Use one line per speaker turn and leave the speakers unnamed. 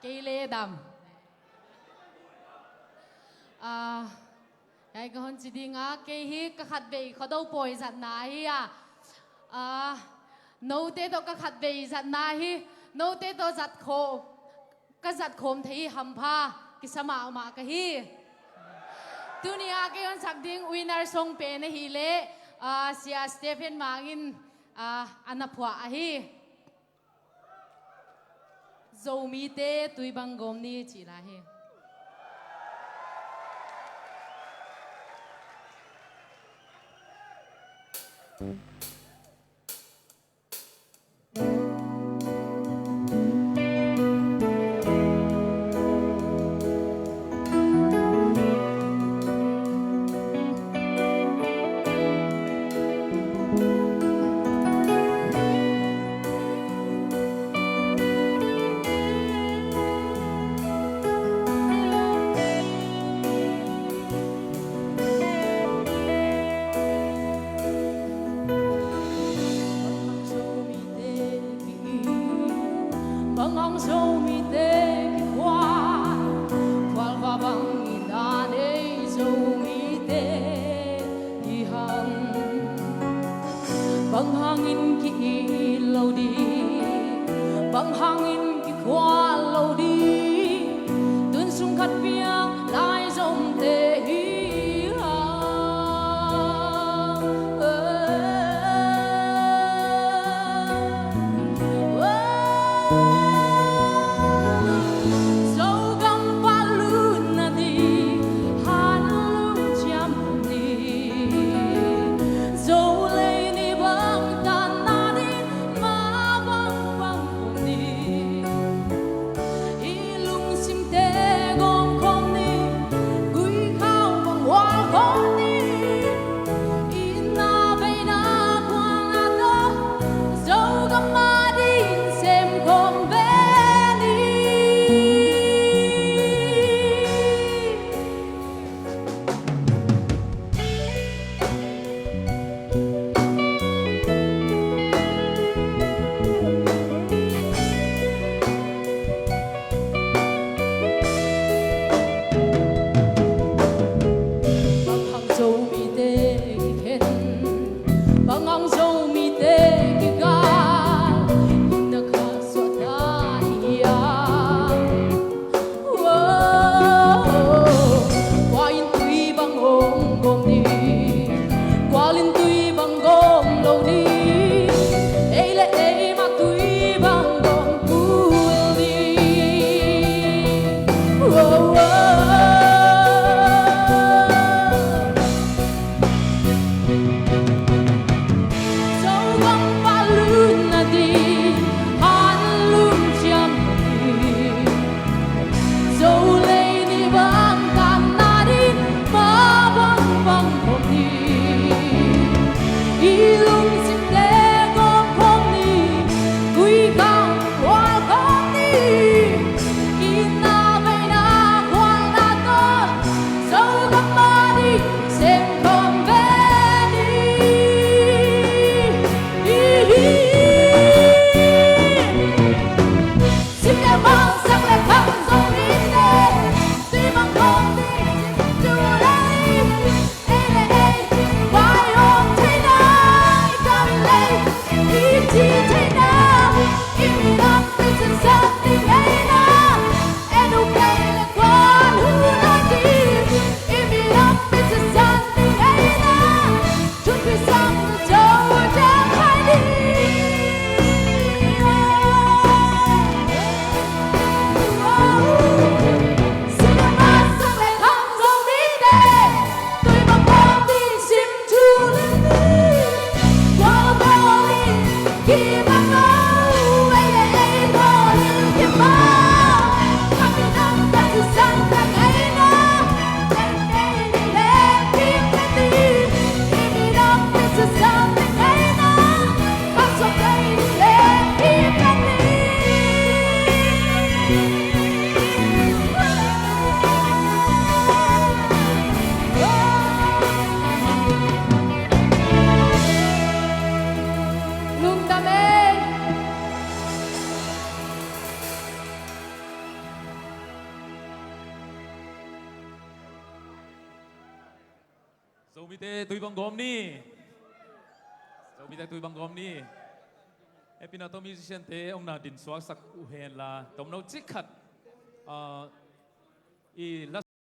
cây lê đầm cái con chỉ đi ngã cây hi các hạt bể khó đâu bồi giặt ná hi nấu tê đâu các hạt bể giặt ná hi nấu tê đâu giặt khô các giặt khom thấy hầm pha cái sa mạo mà cái hi tunia cái con sắc điên winner song pe này hi lệ sia Stephen mangin anapua hi dầu mi tê tui bang gom ni chỉ là hi bang hangin ki lâu đi bang hangin ki khoa lâu đi tuôn sung khát biang lai dòng tê hi
dầu mi tê tùy bằng gom ni dầu mi tê tùy bằng gom ni epinato musician te ông na din swak sak u hen la tom no chik khat i